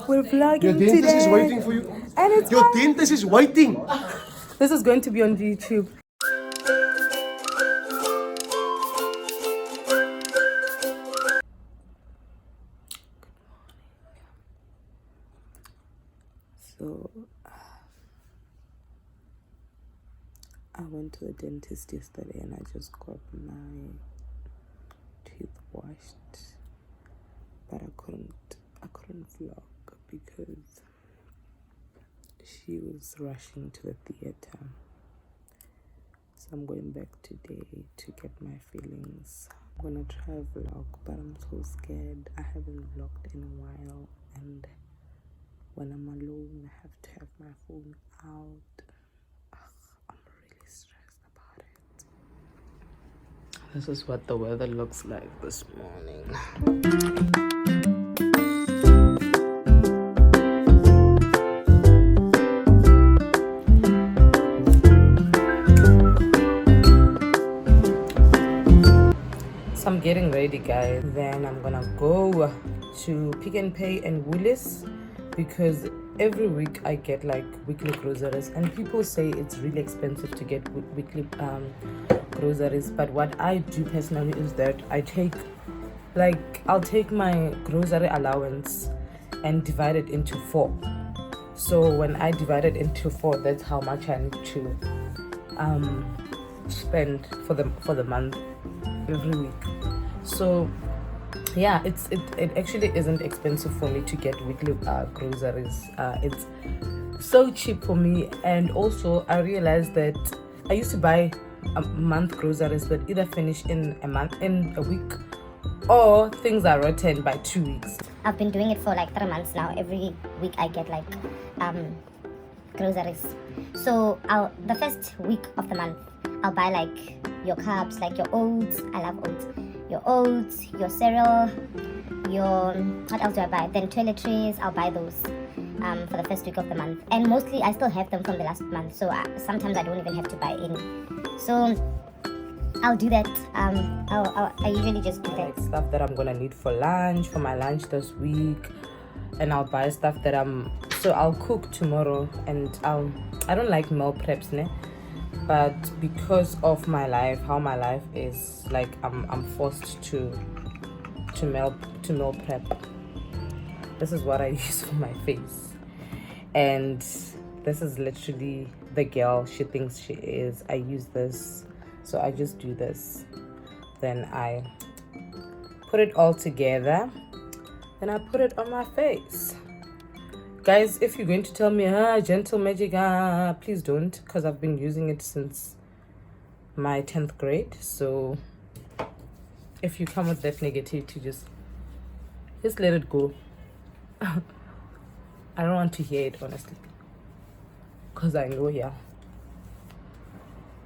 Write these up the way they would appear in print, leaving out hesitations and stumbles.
We're vlogging Your dentist today. is waiting for you. And it's Your fun. dentist is waiting. This is going to be on YouTube. So I went to the dentist yesterday and I just got my teeth washed, but I couldn't vlog because she was rushing to the theater. So I'm going back today to get my feelings. I'm gonna try a vlog, but I'm so scared. I haven't vlogged in a while, and when I'm alone I have to have my phone out. I'm really stressed about it. This is what the weather looks like this morning. So I'm getting ready, guys. Then I'm gonna go to Pick n Pay and Woolies because every week I get like weekly groceries, and people say it's really expensive to get weekly groceries. But what I do personally is that I'll take my grocery allowance and divide it into 4. So when I divide it into 4, that's how much I need to spend for the month every week. So yeah, it actually isn't expensive for me to get weekly groceries. It's so cheap for me. And also I realized that I used to buy a month groceries that either finish in a week, or things are rotten by 2 weeks. I've been doing it for like 3 months now. Every week I get like groceries. So the first week of the month I'll buy like your carbs, like your oats. I love oats. Your oats, your cereal, what else do I buy? Then toiletries, I'll buy those for the first week of the month. And mostly I still have them from the last month, so sometimes I don't even have to buy any. So I'll do that. I usually just do that. Like stuff that I'm gonna need for my lunch this week, and I'll buy stuff that I'll cook tomorrow. And I don't like meal preps, ne? But because of my life, how my life is, like I'm forced to meal prep. This is what I use for my face, and this is literally the girl she thinks she is. I use this, so I just do this, then I put it all together, then I put it on my face. Guys, if you're going to tell me gentle magic, please don't, because I've been using it since my 10th grade. So if you come with that negativity, just let it go. I don't want to hear it, honestly, because I know, yeah,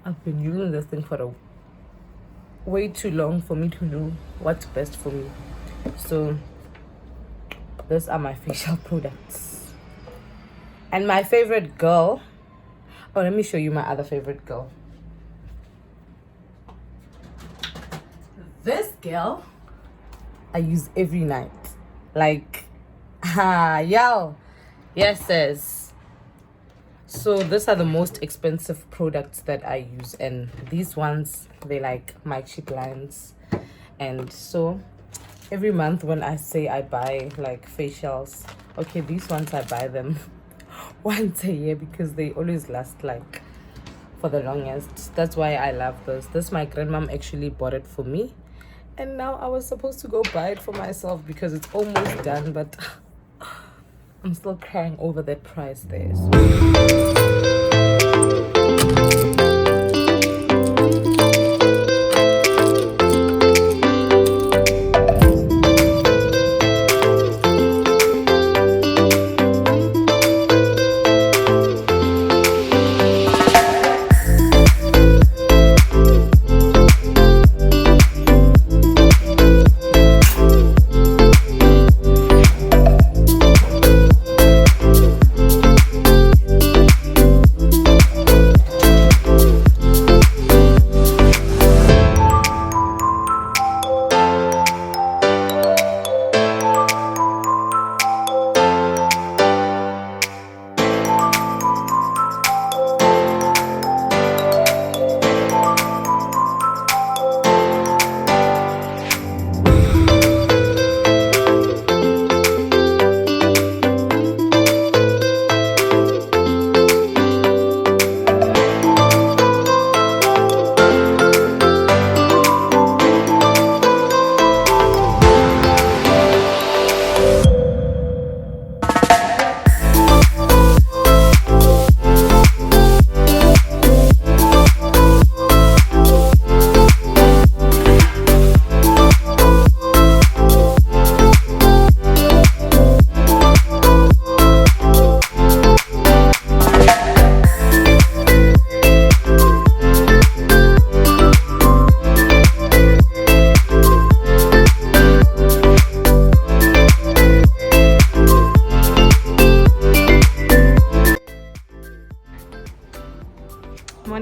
I've been using this thing for way too long for me to know what's best for me. So these are my facial products. And my favorite girl, let me show you my other favorite girl. This girl I use every night. Like, yo, yes, sis. So these are the most expensive products that I use, and these ones, they like my cheap lines. And so every month when I say I buy like facials, okay, these ones I buy them once a year because they always last like for the longest. That's why I love this. My grandmom actually bought it for me, and now I was supposed to go buy it for myself because it's almost done, but I'm still crying over that price there.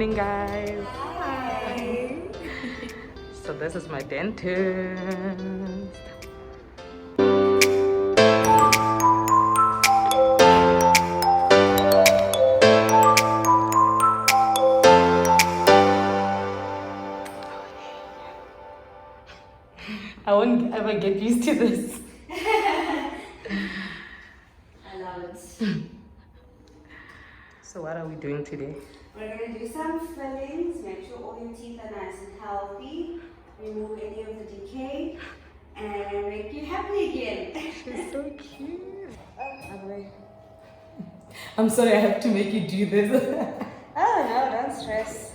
morning, guys. Hi. So this is my dentist. I won't ever get used to this. I love it. So what are we doing today? We're going to do some fillings, make sure all your teeth are nice and healthy, remove any of the decay, and make you happy again. She's so cute. I'm sorry I have to make you do this. Oh no, don't stress.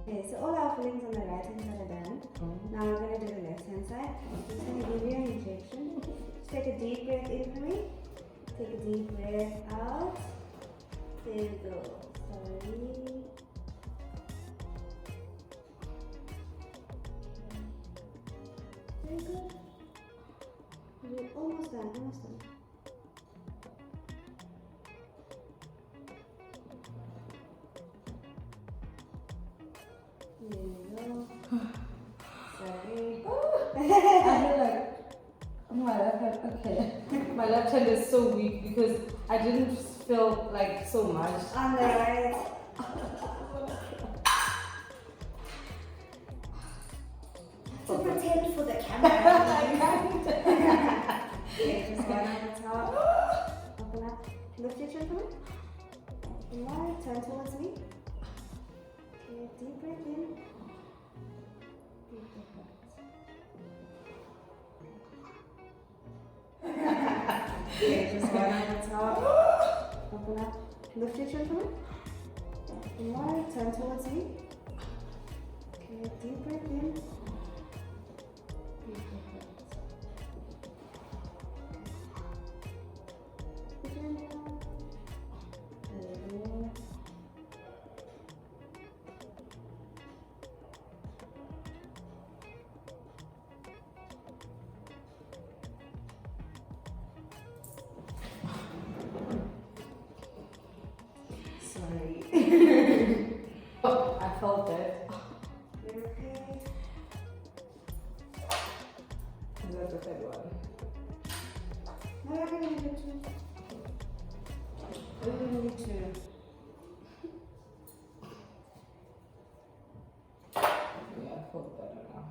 Okay, so all our fillings on the right hand side are done. Now we're going to do the left hand side. I'm just going to give you an injection. Just take a deep breath in for me. Take a deep breath out. There we go. Sorry. Very good. We're almost done, almost done. There you go. Sorry. I feel like my left hand, okay. My left hand is so weak because I didn't feel like so much. On the right. To pretend for the camera. Okay, just one at the top. Open up. Lift your chin for me. Right, turn towards me. Okay, deep breath in. Deep breath out. Okay, just one at the top. Open up. Lift your chin for me. Right, turn towards me. Okay, deep breath in. Deep breath out. Again. There we go. Sorry. Oh, I felt that. You okay? Is that the third one? No, I can do it too. We need to. Yeah, I felt better now.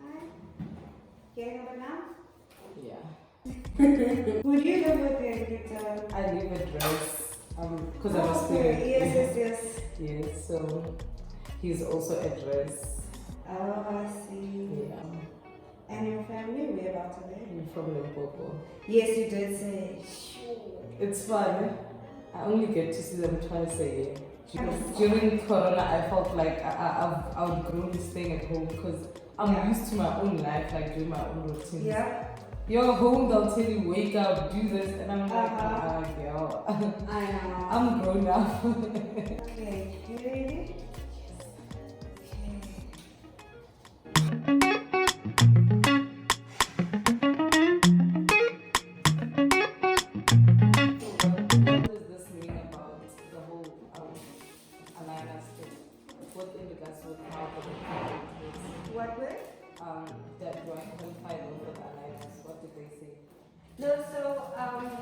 Alright. Getting over now? Yeah. Would you live with it? I leave a dress because I'm a Okay, student. yes. Yes, so he's also a dress. Oh, I see. Yeah. And your family, where about to live? I'm from Limpopo. Yes, you did say. Sure. It's fun. I only get to see them twice a year. During Corona, I felt like I've outgrown staying at home because I'm used to my own life, like doing my own routines. Yeah. You're home, they'll tell you, wake up, do this, and I'm like, girl. I know. I'm grown up. Okay, you ready? What does this mean about the whole aligners thing? What in regards to how the What word? that do I qualify them for the aligners? What did they say? No, so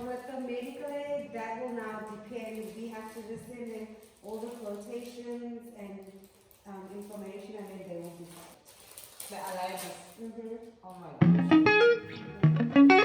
with the medical aid, that will now depend. We have to just send in all the quotations and information, and then they will be The aligners. Mm-hmm. Oh my gosh.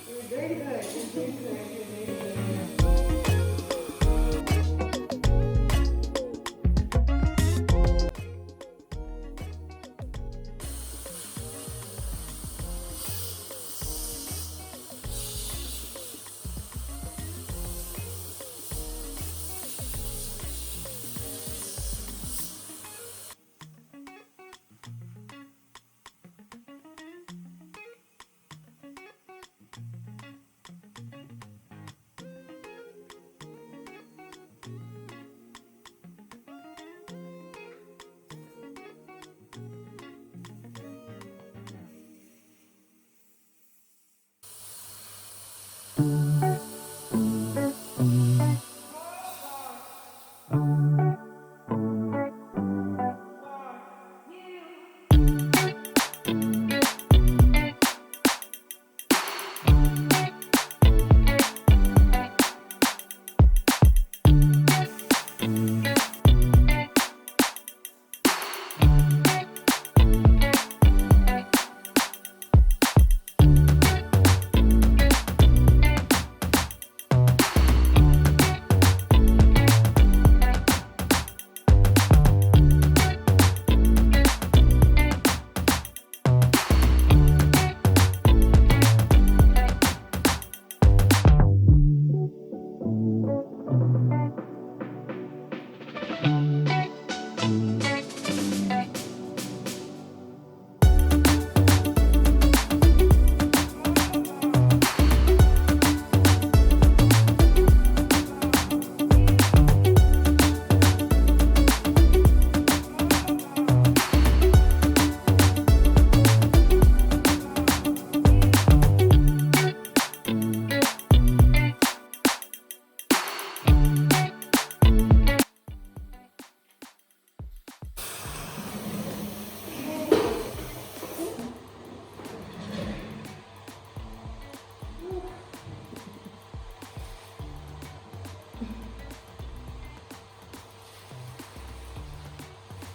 You're doing good. You're doing good. You're doing good.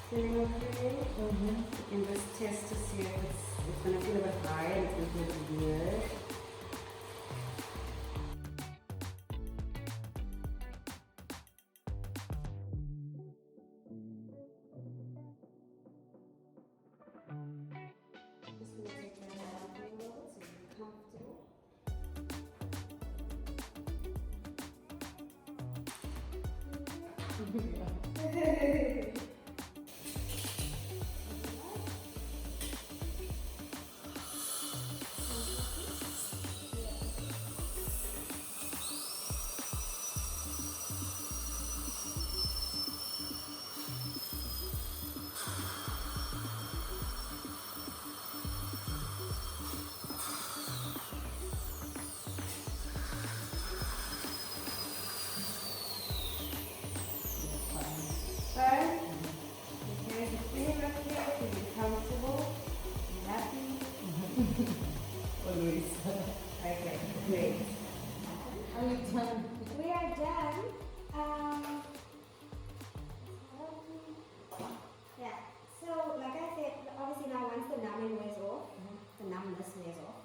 Feeling okay? You can just test to see if it's going to feel a bit high and it's going to feel a bit weird. Just going to take that out a little so you're comfortable. Fine. Okay, so feeling okay, feeling comfortable, you happy? Always. Okay, great. Are you done? We are done. Yeah, so like I said, obviously now once the numbing wears off, the numbness wears off,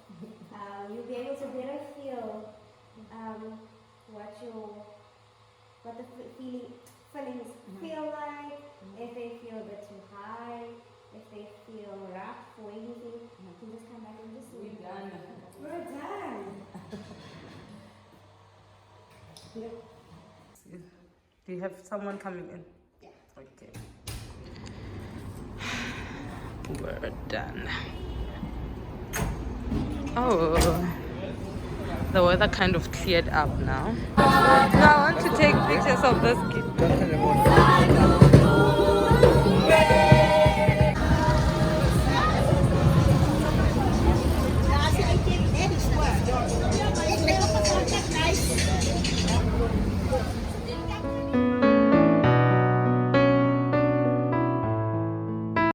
you'll be able to better feel what the fillings feel like, if they feel a bit too high, if they feel rough or anything. You can just come back and just see. We're done. We're done. Do you have someone coming in? Yeah. Okay. We're done. Oh, the weather kind of cleared up now. Now I want to take pictures of this kid.